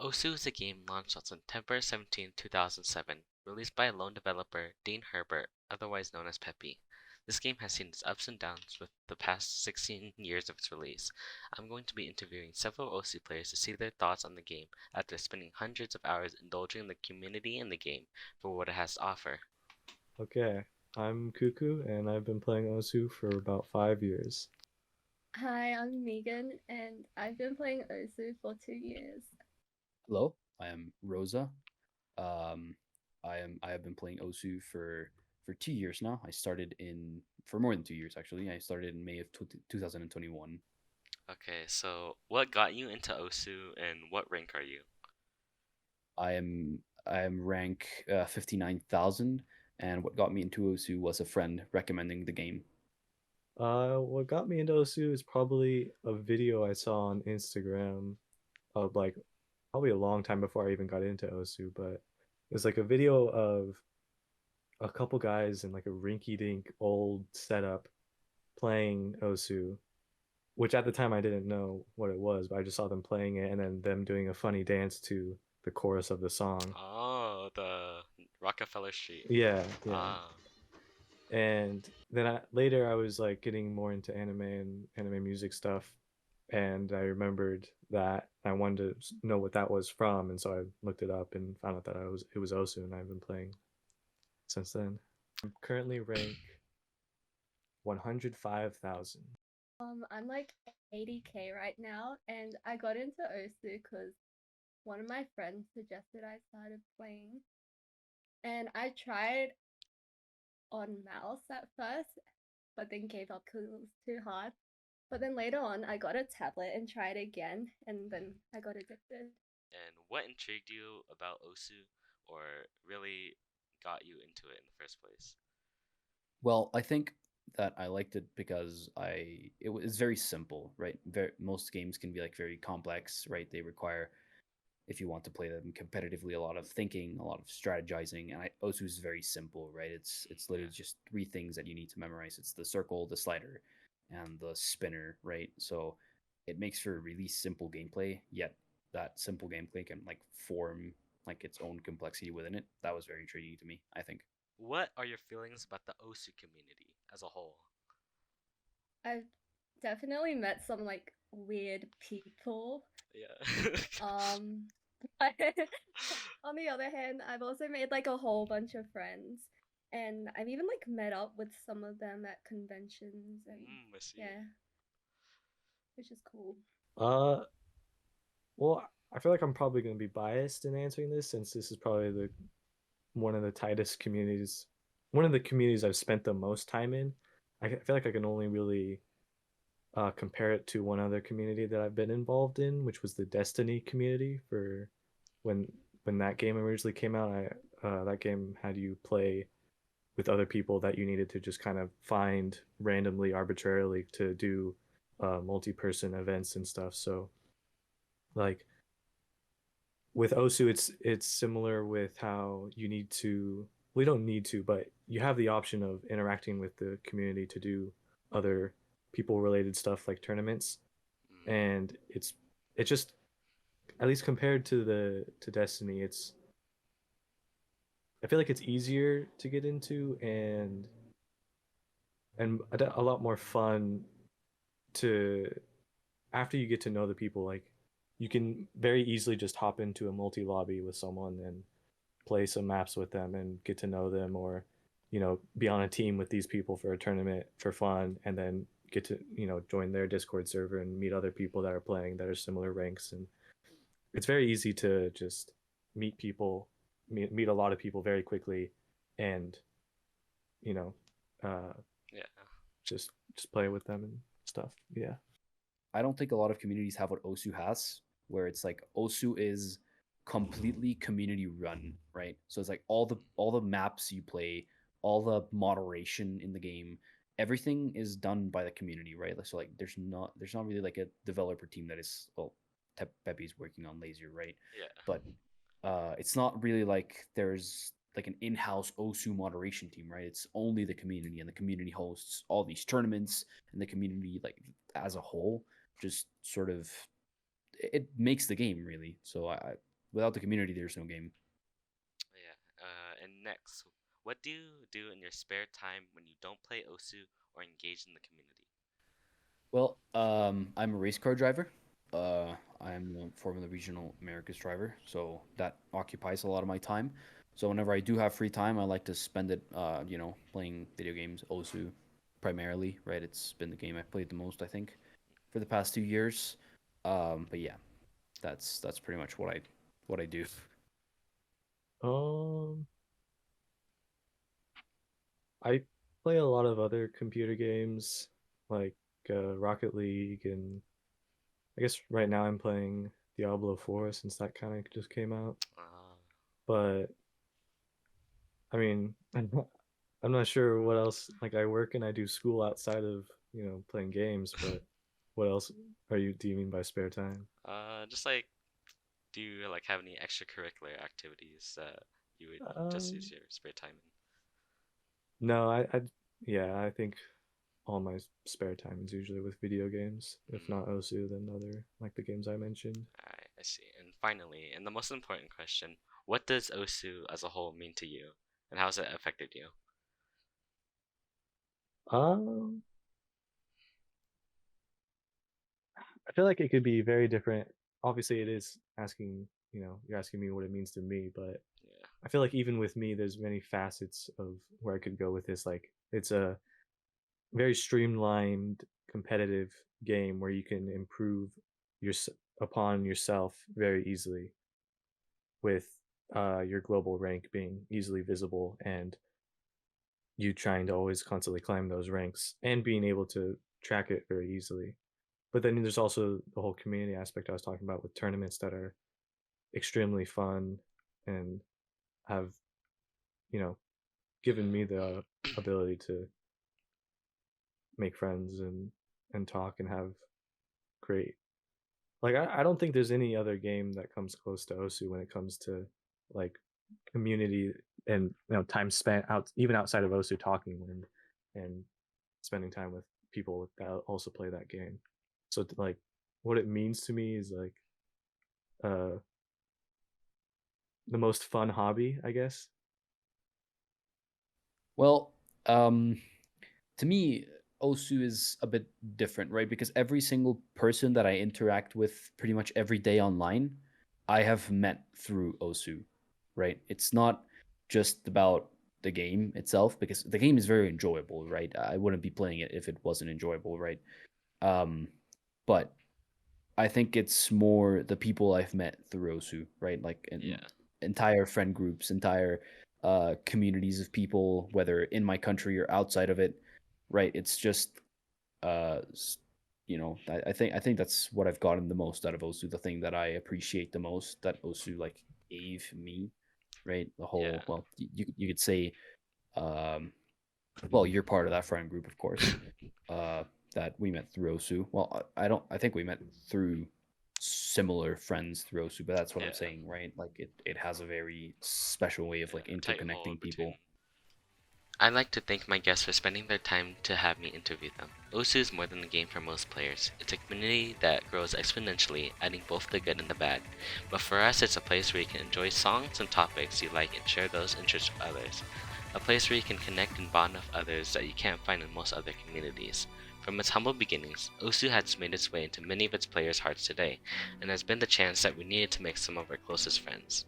Osu is a game launched on September 17, 2007, released by lone developer Dean Herbert, otherwise known as Peppy. This game has seen its ups and downs with the past 16 years of its release. I'm going to be interviewing several Osu players to see their thoughts on the game after spending hundreds of hours indulging the community and the game for what it has to offer. Okay, I'm Kuku, and I've been playing Osu for about 5 years. Hi, I'm Meagan, and I've been playing Osu for 2 years. Hello, I am Roza. Um, I have been playing Osu for 2 years now. I started in for more than 2 years actually. I started in May of 2021. Okay, so what got you into Osu and what rank are you? I am rank 59,000, and what got me into Osu was a friend recommending the game. What got me into Osu is probably a video I saw on Instagram of like probably a long time before I even got into Osu, but it was like a video of a couple guys in like a rinky-dink old setup playing Osu, which at the time I didn't know what it was, but I just saw them playing it and then them doing a funny dance to the chorus of the song. Oh, the Rockefeller Street. Yeah, yeah. Ah, And then later I was like getting more into anime and anime music stuff, and I remembered that I wanted to know what that was from, and so I looked it up and found out that it was Osu, and I've been playing since then. I'm currently rank 105,000. I'm like 80k right now, and I got into Osu because one of my friends suggested I started playing, and I tried on mouse at first, but then gave up because it was too hard. But then later on, I got a tablet and tried again, and then I got addicted. and what intrigued you about Osu or really got you into it in the first place? Well, I think that I liked it because it was very simple, right? Most games can be like very complex, right? They require, if you want to play them competitively, a lot of thinking, a lot of strategizing. And Osu is very simple, right? It's Yeah. literally just three things that you need to memorize. It's the circle, the slider, and the spinner, right? So it makes for a really simple gameplay, yet that simple gameplay can like form like its own complexity within it. That was very intriguing to me, I think. What are your feelings about the Osu community as a whole? I've definitely met some like weird people. Yeah. Um, but on the other hand, I've also made like a whole bunch of friends, and I've even like met up with some of them at conventions, and I see. yeah, which is cool. Uh, well, I feel like I'm probably going to be biased in answering this since this is probably the one of the tightest communities, one of the communities I've spent the most time in. I feel like I can only really compare it to one other community that I've been involved in, which was the Destiny community. For when when that game originally came out, I that game had you play with other people that you needed to just kind of find randomly, arbitrarily to do multi-person events and stuff. So like with Osu, it's similar with how you need to. We don't need to, but you have the option of interacting with the community to do other people related stuff like tournaments, Mm, and it's just, at least compared to the to Destiny, it's, I feel like it's easier to get into and a lot more fun to, after you get to know the people, like you can very easily just hop into a multi lobby with someone and play some maps with them and get to know them, or be on a team with these people for a tournament for fun, and then get to join their Discord server and meet other people that are playing that are similar ranks. And it's very easy to just meet people, meet a lot of people very quickly, and you know uh yeah. just play with them and stuff. Yeah. I don't think a lot of communities have what Osu has, where it's like Osu is completely community run, right? So it's like all the maps you play, all the moderation in the game, everything is done by the community, right? So like there's not really like a developer team that is, well, Pepe's working on Laser, right? Yeah. But it's not really like there's like an in-house Osu moderation team, right? It's only the community, and the community hosts all these tournaments, and the community like as a whole just sort of, it makes the game really. So without the community, there's no game. Yeah. And next, what do you do in your spare time when you don't play Osu or engage in the community? Well, I'm a race car driver. I'm a Formula Regional Americas driver, so that occupies a lot of my time. So whenever I do have free time, I like to spend it, playing video games, Osu, primarily. Right, it's been the game I've played the most, I think, for the past 2 years. But yeah, that's pretty much what I do. Um, I play a lot of other computer games like Rocket League, and I guess right now I'm playing Diablo 4 since that kind of just came out. Uh, But I mean, I'm not sure what else. Like I work and I do school outside of playing games, but what else do you mean by spare time? just like, do you like have any extracurricular activities that you would just use Um, your spare time in? no, yeah, I think all my spare time is usually with video games. If Mm, not Osu, then other like the games I mentioned. alright, I see. And finally, and the most important question, what does Osu as a whole mean to you, and how has it affected you? Um, I feel like it could be very different. Obviously, it is asking, you're asking me what it means to me, but Yeah. I feel like even with me, there's many facets of where I could go with this. Like, it's a very streamlined, competitive game where you can improve your upon yourself very easily, with your global rank being easily visible and you trying to always constantly climb those ranks and being able to track it very easily. But then there's also the whole community aspect I was talking about with tournaments that are extremely fun and have, you know, given me the ability to make friends and talk and have great, like I don't think there's any other game that comes close to Osu when it comes to like community and time spent out even outside of Osu talking and spending time with people that also play that game. So like what it means to me is like uh the most fun hobby, I guess. Well, to me, Osu is a bit different, right? Because every single person that I interact with pretty much every day online, I have met through Osu, right? It's not just about the game itself, because the game is very enjoyable, right? I wouldn't be playing it if it wasn't enjoyable, right? Um, but I think it's more the people I've met through Osu, right? Like Yeah. entire friend groups, entire communities of people, whether in my country or outside of it, right? It's just, uh, s- I think that's what I've gotten the most out of Osu. The thing that I appreciate the most that Osu like gave me, right? The Yeah. whole, well, you could say, um, well, you're part of that friend group, of course. Uh, that we met through Osu. Well, I don't. I think we met through similar friends through Osu, but that's what I'm Yeah. saying, right? Like it has a very special way of Yeah. like A tight hold interconnecting between. people. I'd like to thank my guests for spending their time to have me interview them. Osu is more than a game for most players. It's a community that grows exponentially, adding both the good and the bad. But for us, it's a place where you can enjoy songs and topics you like and share those interests with others. A place where you can connect and bond with others that you can't find in most other communities. From its humble beginnings, Osu has made its way into many of its players' hearts today, and has been the chance that we needed to make some of our closest friends.